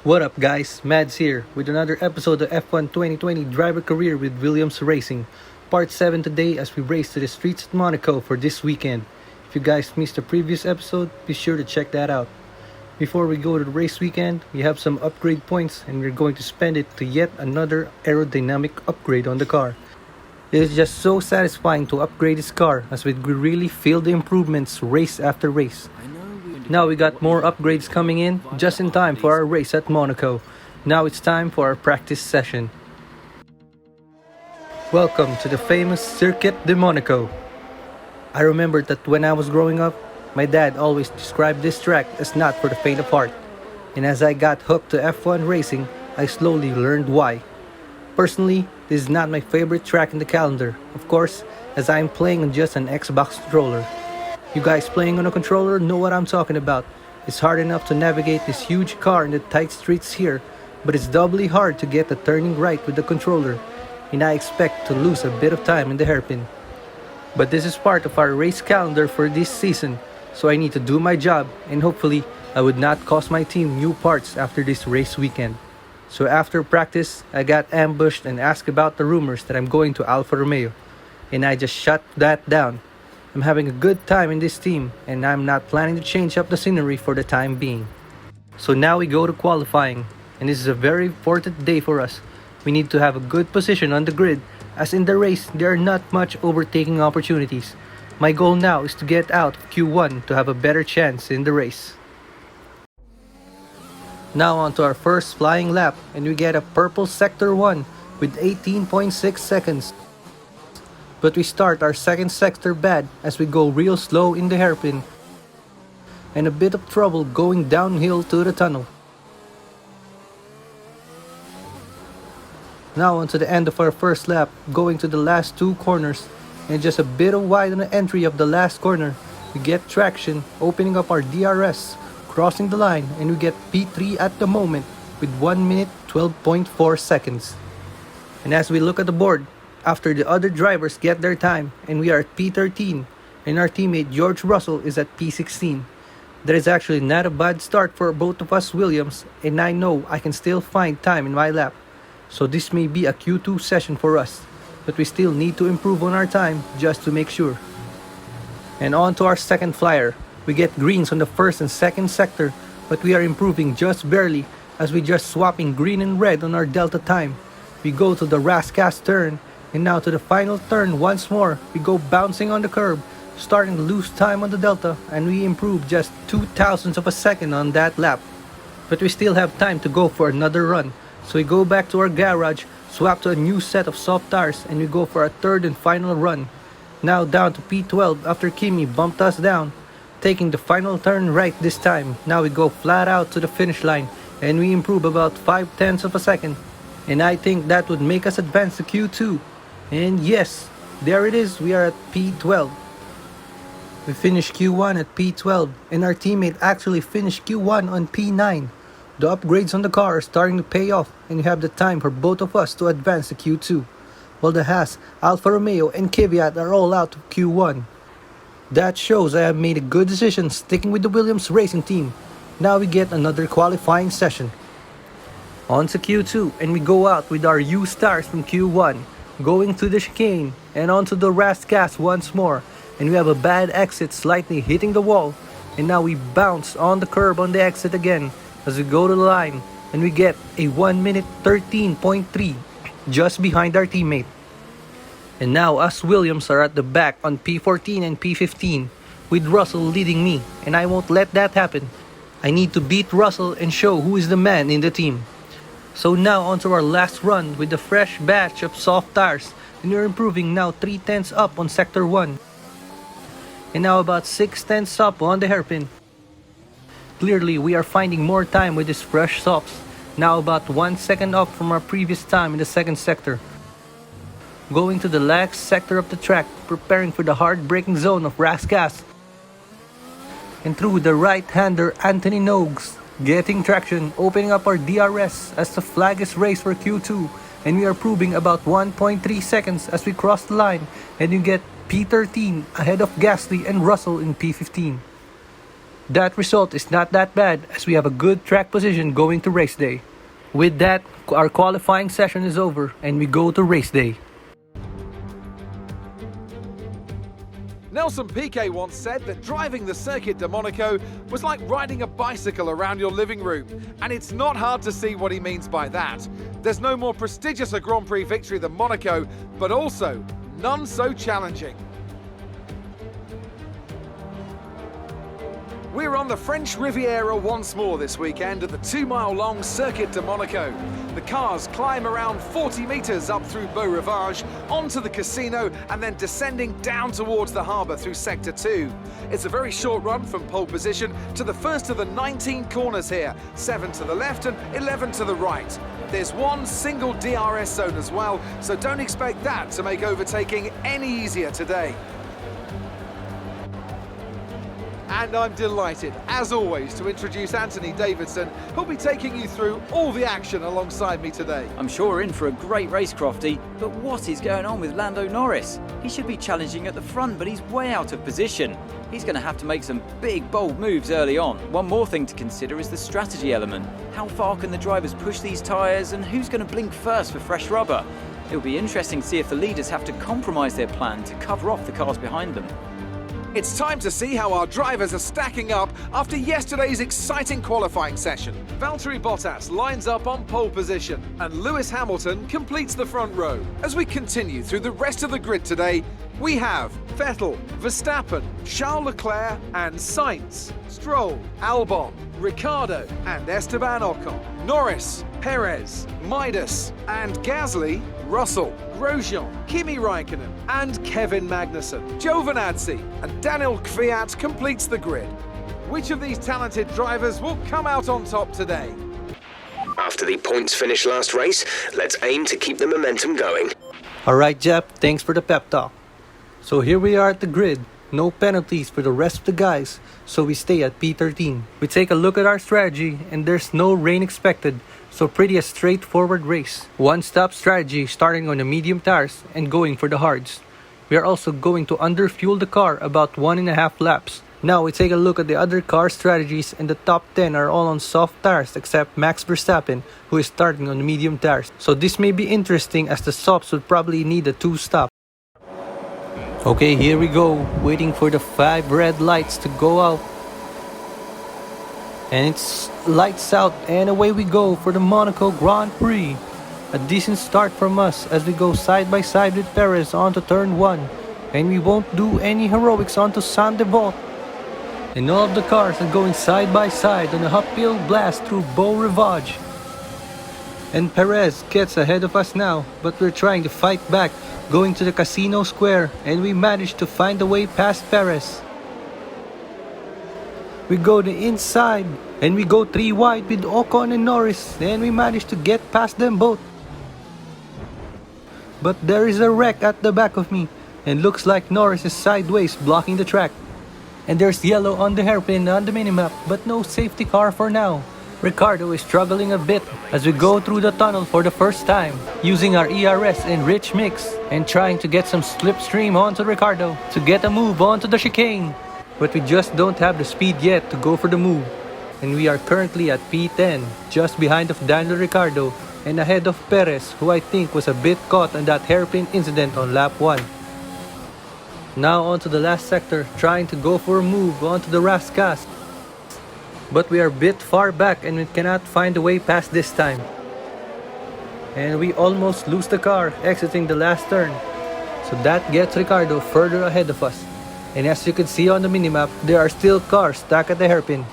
What up guys, Mads here with another episode of F1 2020 Driver Career with Williams Racing. Part 7 today as we race to the streets of Monaco for this weekend. If you guys missed the previous episode, be sure to check that out. Before we go to the race weekend, we have some upgrade points and we're going to spend it to yet another aerodynamic upgrade on the car. It is just so satisfying to upgrade this car as we really feel the improvements race after race. Now we got more upgrades coming in just in time for our race at Monaco. Now it's time for our practice session. Welcome to the famous Circuit de Monaco. I remember that when I was growing up, my dad always described this track as not for the faint of heart. And as I got hooked to F1 racing, I slowly learned why. Personally, this is not my favorite track in the calendar, of course, as I am playing on just an Xbox controller. You guys playing on a controller know what I'm talking about. It's hard enough to navigate this huge car in the tight streets here, but it's doubly hard to get the turning right with the controller, and I expect to lose a bit of time in the hairpin. But this is part of our race calendar for this season, so I need to do my job, and hopefully I would not cost my team new parts after this race weekend. So after practice, I got ambushed and asked about the rumors that I'm going to Alfa Romeo, and I just shut that down. I'm having a good time in this team and I'm not planning to change up the scenery for the time being. So now we go to qualifying, and this is a very important day for us. We need to have a good position on the grid, as in the race there are not much overtaking opportunities. My goal now is to get out of Q1 to have a better chance in the race. Now on to our first flying lap, and we get a purple sector 1 with 18.6 seconds. But we start our second sector bad as we go real slow in the hairpin and a bit of trouble going downhill to the tunnel. Now on to the end of our first lap, going to the last two corners, and just a bit of wide on the entry of the last corner. We get traction, opening up our DRS, crossing the line, and we get P3 at the moment with 1 minute 12.4 seconds. And as we look at the board, after the other drivers get their time and we are at P13 and our teammate George Russell is at P16. That is actually not a bad start for both of us Williams, and I know I can still find time in my lap. So this may be a Q2 session for us, but we still need to improve on our time just to make sure. And on to our second flyer. We get greens on the first and second sector, but we are improving just barely as we just swapping green and red on our delta time. We go to the Rascas turn, and now to the final turn once more. We go bouncing on the curb, starting to lose time on the delta, and we improve just 0.02 of a second on that lap. But we still have time to go for another run, so we go back to our garage, swap to a new set of soft tires, and we go for a third and final run. Now down to P12 after Kimi bumped us down, taking the final turn right this time. Now we go flat out to the finish line, and we improve about 0.5 of a second. And I think that would make us advance to Q2. And yes, there it is, we are at P12. We finished Q1 at P12, and our teammate actually finished Q1 on P9. The upgrades on the car are starting to pay off, and we have the time for both of us to advance to Q2. While the Haas, Alfa Romeo, and Kvyat are all out of Q1. That shows I have made a good decision sticking with the Williams racing team. Now we get another qualifying session. On to Q2, and we go out with our U stars from Q1. Going to the chicane and onto the Rascas once more, and we have a bad exit slightly hitting the wall, and now we bounce on the curb on the exit again as we go to the line, and we get a 1 minute 13.3 just behind our teammate. And now us Williams are at the back on P14 and P15 with Russell leading me, and I won't let that happen. I need to beat Russell and show who is the man in the team. So now onto our last run with the fresh batch of soft tires, and we're improving now 0.3 up on sector 1 and now about 0.6 up on the hairpin. Clearly we are finding more time with these fresh softs, now about 1 second up from our previous time in the second sector. Going to the last sector of the track, preparing for the hard braking zone of Rascas, and through the right-hander Anthony Nogues, getting traction, opening up our DRS as the flag is raised for Q2, and we are proving about 1.3 seconds as we cross the line, and you get P13 ahead of Gasly and Russell in P15. that result is not that bad as we have a good track position going to race day. With that, our qualifying session is over and we go to race day. Nelson Piquet once said that driving the Circuit de Monaco was like riding a bicycle around your living room, and it's not hard to see what he means by that. There's no more prestigious a Grand Prix victory than Monaco, but also none so challenging. We're on the French Riviera once more this weekend at the 2-mile-long Circuit de Monaco. The cars climb around 40 metres up through Beau Rivage, onto the casino, and then descending down towards the harbour through Sector 2. It's a very short run from pole position to the first of the 19 corners here, 7 to the left and 11 to the right. There's one single DRS zone as well, so don't expect that to make overtaking any easier today. And I'm delighted, as always, to introduce Anthony Davidson, who'll be taking you through all the action alongside me today. I'm sure we're in for a great race, Crofty, but what is going on with Lando Norris? He should be challenging at the front, but he's way out of position. He's going to have to make some big, bold moves early on. One more thing to consider is the strategy element. How far can the drivers push these tyres, and who's going to blink first for fresh rubber? It'll be interesting to see if the leaders have to compromise their plan to cover off the cars behind them. It's time to see how our drivers are stacking up after yesterday's exciting qualifying session. Valtteri Bottas lines up on pole position and Lewis Hamilton completes the front row. As we continue through the rest of the grid today, we have Vettel, Verstappen, Charles Leclerc and Sainz, Stroll, Albon, Ricciardo and Esteban Ocon, Norris, Perez, Midas and Gasly, Russell, Grosjean, Kimi Raikkonen and Kevin Magnussen. Giovinazzi and Daniel Kvyat completes the grid. Which of these talented drivers will come out on top today? After the points finish last race, let's aim to keep the momentum going. Alright Jeff, thanks for the pep talk. So here we are at the grid. No penalties for the rest of the guys, so we stay at P13. We take a look at our strategy and there's no rain expected, so pretty a straightforward race. One-stop strategy starting on the medium tires and going for the hards. We are also going to underfuel the car about 1.5 laps. Now we take a look at the other car strategies and the top 10 are all on soft tires except Max Verstappen, who is starting on the medium tires. So this may be interesting as the softs would probably need a 2-stop. Okay, here we go, waiting for the 5 red lights to go out. And it's lights out and away we go for the Monaco Grand Prix. A decent start from us as we go side by side with Perez onto turn 1. And we won't do any heroics onto Saint-Devote. And all of the cars are going side by side on a uphill blast through Beau Rivage. And Perez gets ahead of us now, but we're trying to fight back, going to the Casino Square, and we managed to find a way past Perez. We go the inside, and we go 3 wide with Ocon and Norris, and we managed to get past them both. But there is a wreck at the back of me, and looks like Norris is sideways blocking the track. And there's yellow on the hairpin on the minimap, but no safety car for now. Ricciardo is struggling a bit as we go through the tunnel for the first time, using our ERS and rich mix and trying to get some slipstream onto Ricciardo to get a move onto the chicane. But we just don't have the speed yet to go for the move. And we are currently at P10, just behind of Daniel Ricciardo and ahead of Perez, who I think was a bit caught on that hairpin incident on lap 1. Now onto the last sector, trying to go for a move onto the Rascas. But we are a bit far back and we cannot find a way past this time. And we almost lose the car exiting the last turn. So that gets Ricciardo further ahead of us. And as you can see on the minimap, there are still cars stuck at the hairpin.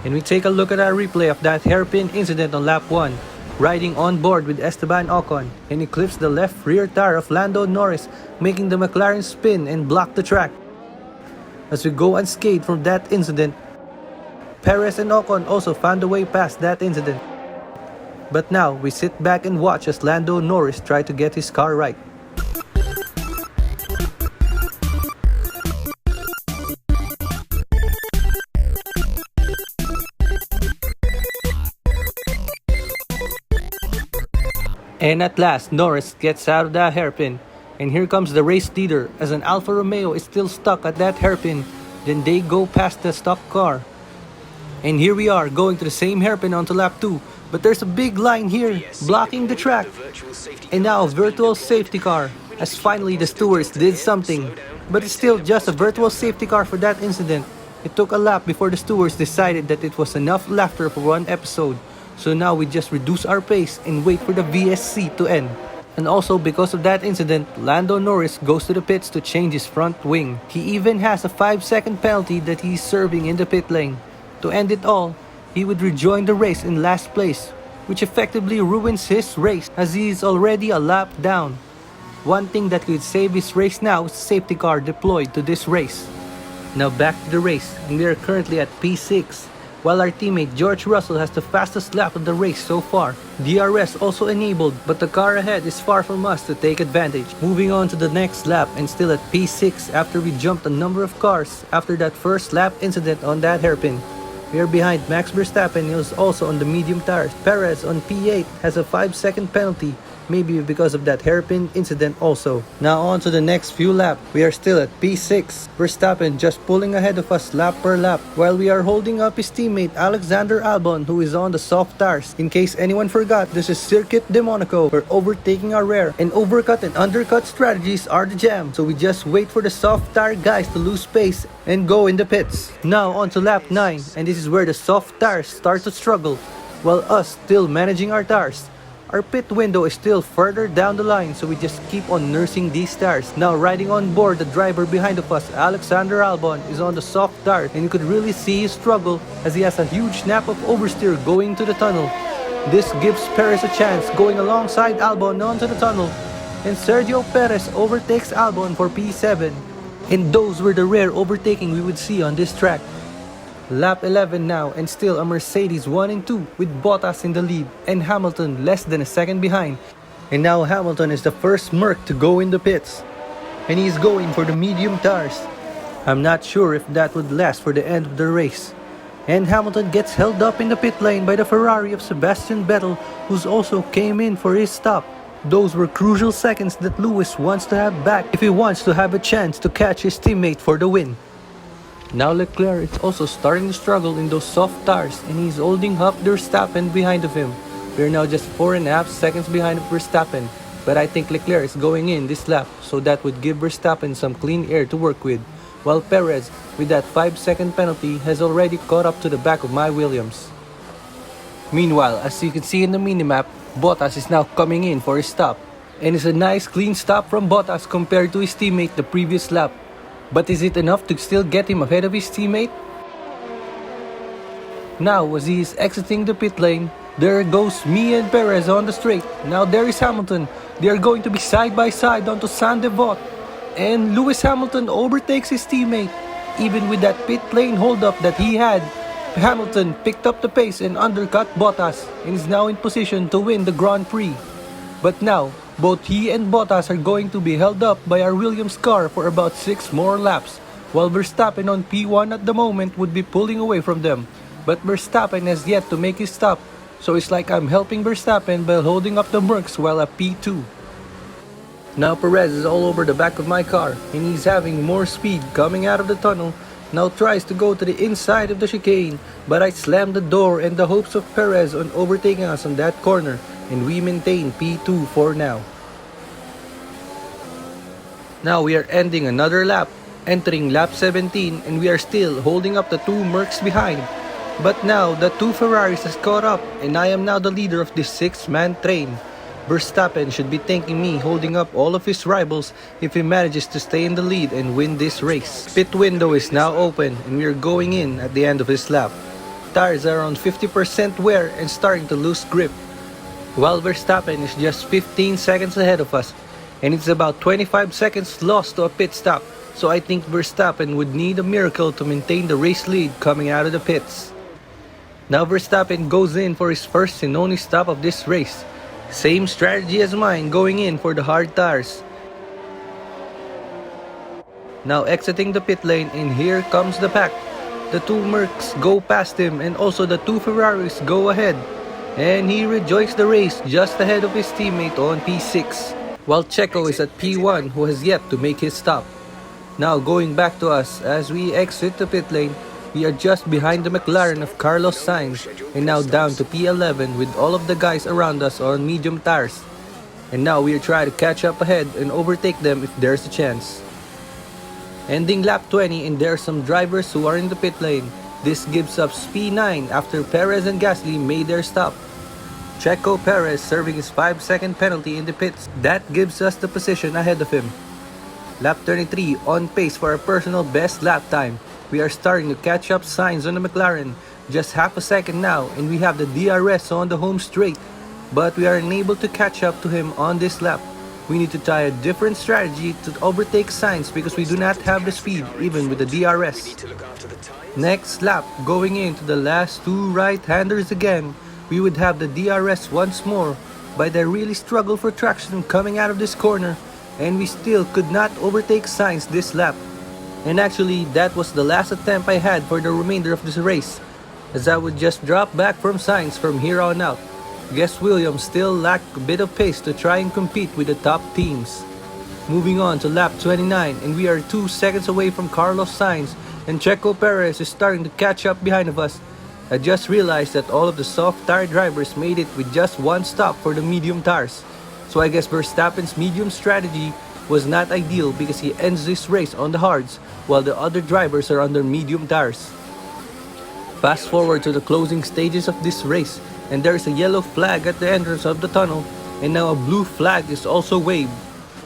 And we take a look at our replay of that hairpin incident on lap 1, riding on board with Esteban Ocon, and he clips the left rear tire of Lando Norris, making the McLaren spin and block the track. As we go unscathed from that incident, Perez and Ocon also found a way past that incident. But now we sit back and watch as Lando Norris try to get his car right. And at last, Norris gets out of that hairpin. And here comes the race leader as an Alfa Romeo is still stuck at that hairpin. Then they go past the stock car. And here we are, going to the same hairpin onto lap 2. But there's a big line here, blocking the track. And now a virtual safety car, as finally the stewards did something. But it's still just a virtual safety car for that incident. It took a lap before the stewards decided that it was enough laughter for one episode. So now we just reduce our pace and wait for the VSC to end. And also because of that incident, Lando Norris goes to the pits to change his front wing. He even has a 5-second penalty that he's serving in the pit lane. To end it all, he would rejoin the race in last place, which effectively ruins his race as he is already a lap down. One thing that could save his race now is a safety car deployed to this race. Now back to the race, and we are currently at P6, while our teammate George Russell has the fastest lap of the race so far. DRS also enabled, but the car ahead is far from us to take advantage. Moving on to the next lap and still at P6 after we jumped a number of cars after that first lap incident on that hairpin. We are behind Max Verstappen, who is also on the medium tires. Perez on P8 has a 5-second penalty, maybe because of that hairpin incident also. Now on to the next few laps. We are still at P6. Verstappen just pulling ahead of us lap per lap, while we are holding up his teammate Alexander Albon, who is on the soft tires. In case anyone forgot, this is Circuit de Monaco, where overtaking are rare, and overcut and undercut strategies are the jam. So we just wait for the soft tire guys to lose pace and go in the pits. Now on to lap 9, and this is where the soft tires start to struggle, while us still managing our tires. Our pit window is still further down the line, so we just keep on nursing these tires. Now riding on board, the driver behind of us, Alexander Albon, is on the soft tires, and you could really see his struggle as he has a huge snap of oversteer going to the tunnel. This gives Perez a chance going alongside Albon onto the tunnel, and Sergio Perez overtakes Albon for P7. And those were the rare overtaking we would see on this track. Lap 11 now, and still a Mercedes 1 and 2 with Bottas in the lead and Hamilton less than a second behind. And now Hamilton is the first Merc to go in the pits, and he's going for the medium tires. I'm not sure if that would last for the end of the race. And Hamilton gets held up in the pit lane by the Ferrari of Sebastian Vettel, who's also came in for his stop. Those were crucial seconds that Lewis wants to have back if he wants to have a chance to catch his teammate for the win. Now Leclerc is also starting to struggle in those soft tires, and he's holding up Verstappen behind of him. We're now just 4.5 seconds behind of Verstappen, but I think Leclerc is going in this lap, so that would give Verstappen some clean air to work with, while Perez, with that 5-second penalty, has already caught up to the back of my Williams. Meanwhile, as you can see in the minimap, Bottas is now coming in for his stop, and it's a nice clean stop from Bottas compared to his teammate the previous lap. But is it enough to still get him ahead of his teammate? Now, as he is exiting the pit lane, there goes me and Perez on the straight. Now there is Hamilton. They are going to be side by side onto Saint-Devote. And Lewis Hamilton overtakes his teammate. Even with that pit lane holdup that he had, Hamilton picked up the pace and undercut Bottas and is now in position to win the Grand Prix. But now, both he and Bottas are going to be held up by our Williams car for about 6 more laps, while Verstappen on P1 at the moment would be pulling away from them. But Verstappen has yet to make his stop, so it's like I'm helping Verstappen by holding up the Mercs while at P2. Now Perez is all over the back of my car, and he's having more speed coming out of the tunnel. Now tries to go to the inside of the chicane, but I slammed the door in the hopes of Perez on overtaking us on that corner, and we maintain P2 for now. Now we are ending another lap, entering lap 17, and we are still holding up the 2 Mercs behind. But now the 2 Ferraris has caught up, and I am now the leader of this 6-man train. Verstappen should be thanking me holding up all of his rivals if he manages to stay in the lead and win this race. Pit window is now open, and we are going in at the end of this lap. Tires are on 50% wear and starting to lose grip, while Verstappen is just 15 seconds ahead of us, and it's about 25 seconds lost to a pit stop, so I think Verstappen would need a miracle to maintain the race lead coming out of the pits. Now Verstappen goes in for his first and only stop of this race. Same strategy as mine, going in for the hard tires. Now exiting the pit lane, and here comes the pack. The 2 Mercs go past him, and also the 2 Ferraris go ahead. And he rejoins the race just ahead of his teammate on P6, while Checo is at P1 who has yet to make his stop. Now going back to us as we exit the pit lane, we are just behind the McLaren of Carlos Sainz and now down to P11 with all of the guys around us on medium tires. And now we are trying to catch up ahead and overtake them if there's a chance. Ending lap 20 and there are some drivers who are in the pit lane. This gives us P9 after Perez and Gasly made their stop. Checo Perez serving his 5-second penalty in the pits. That gives us the position ahead of him. Lap 33 on pace for our personal best lap time. We are starting to catch up Sainz on the McLaren. Just half a second now and we have the DRS on the home straight. But we are unable to catch up to him on this lap. We need to try a different strategy to overtake Sainz because we do not have the speed even with the DRS. Next lap, going into the last two right-handers again, we would have the DRS once more, but I really struggle for traction coming out of this corner and we still could not overtake Sainz this lap. And actually that was the last attempt I had for the remainder of this race, as I would just drop back from Sainz from here on out. Guess Williams still lacked a bit of pace to try and compete with the top teams. Moving on to lap 29 and we are 2 seconds away from Carlos Sainz and Checo Perez is starting to catch up behind of us. I just realized that all of the soft tire drivers made it with just one stop for the medium tires. So I guess Verstappen's medium strategy was not ideal because he ends this race on the hards while the other drivers are under medium tires. Fast forward to the closing stages of this race and there is a yellow flag at the entrance of the tunnel and now a blue flag is also waved.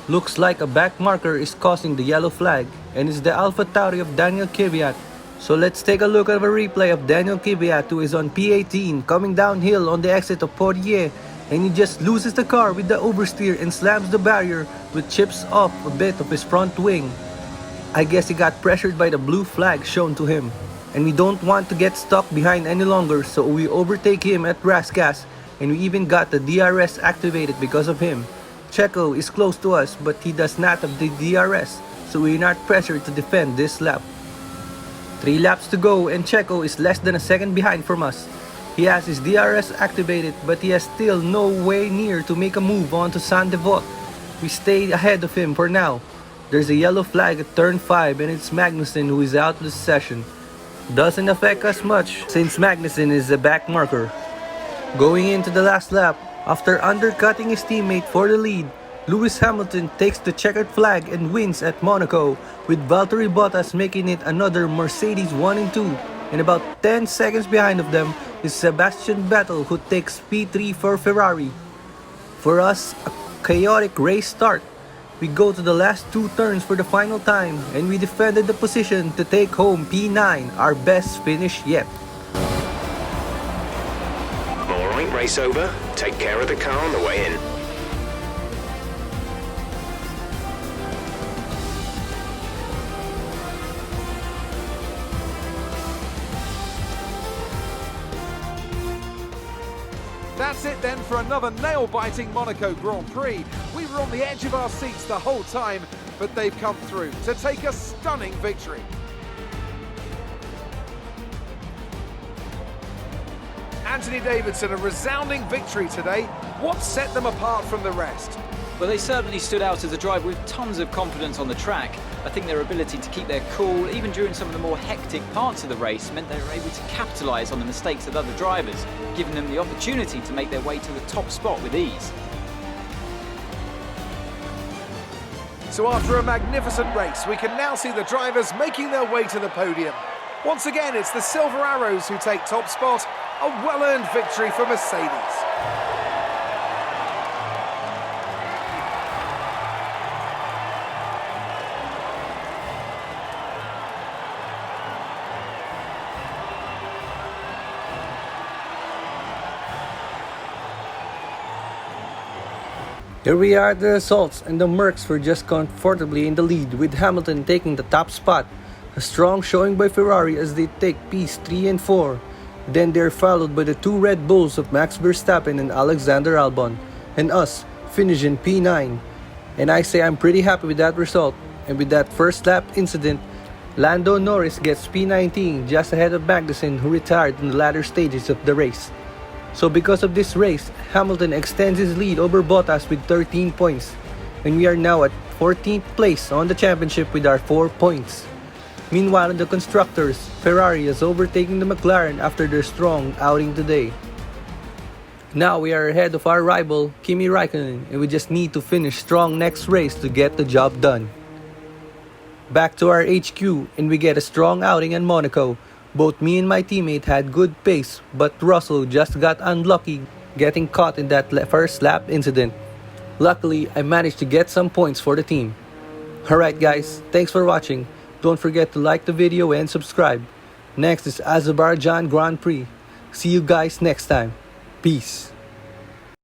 Looks like a back marker is causing the yellow flag and it's the AlphaTauri of Daniel Kvyat. So let's take a look at a replay of Daniel Kvyat who is on P18 coming downhill on the exit of Poitiers and he just loses the car with the oversteer and slams the barrier which chips off a bit of his front wing. I guess he got pressured by the blue flag shown to him. And we don't want to get stuck behind any longer, so we overtake him at Rasgas and we even got the DRS activated because of him. Checo is close to us but he does not have the DRS, so we are not pressured to defend this lap. 3 laps to go and Checo is less than a second behind from us. He has his DRS activated but he has still no way near to make a move onto Saint-Devote. We stay ahead of him for now. There's a yellow flag at turn 5 and it's Magnussen who is out of the session. Doesn't affect us much since Magnussen is a back marker. Going into the last lap, after undercutting his teammate for the lead, Lewis Hamilton takes the checkered flag and wins at Monaco, with Valtteri Bottas making it another Mercedes 1 and 2, and about 10 seconds behind of them is Sebastian Vettel who takes P3 for Ferrari. For us, a chaotic race start. We go to the last 2 turns for the final time and we defended the position to take home P9, our best finish yet. Alright, race over. Take care of the car on the way in. That's it then for another nail-biting Monaco Grand Prix. We were on the edge of our seats the whole time, but they've come through to take a stunning victory. Anthony Davidson, a resounding victory today. What set them apart from the rest? Well, they certainly stood out as a driver with tons of confidence on the track. I think their ability to keep their cool, even during some of the more hectic parts of the race, meant they were able to capitalise on the mistakes of other drivers, giving them the opportunity to make their way to the top spot with ease. So after a magnificent race, we can now see the drivers making their way to the podium. Once again, it's the Silver Arrows who take top spot, a well-earned victory for Mercedes. Here we are at the results, and the Mercs were just comfortably in the lead with Hamilton taking the top spot. A strong showing by Ferrari as they take P3 and 4. Then they're followed by the 2 Red Bulls of Max Verstappen and Alexander Albon, and us finishing P9. And I say I'm pretty happy with that result, and with that first lap incident, Lando Norris gets P19 just ahead of Magnussen, who retired in the latter stages of the race. So because of this race, Hamilton extends his lead over Bottas with 13 points, and we are now at 14th place on the championship with our 4 points. Meanwhile, in the constructors, Ferrari is overtaking the McLaren after their strong outing today. Now we are ahead of our rival, Kimi Raikkonen, and we just need to finish strong next race to get the job done. Back to our HQ, and we get a strong outing in Monaco. Both me and my teammate had good pace, but Russell just got unlucky getting caught in that first lap incident. Luckily, I managed to get some points for the team. Alright guys, thanks for watching. Don't forget to like the video and subscribe. Next is Azerbaijan Grand Prix. See you guys next time. Peace.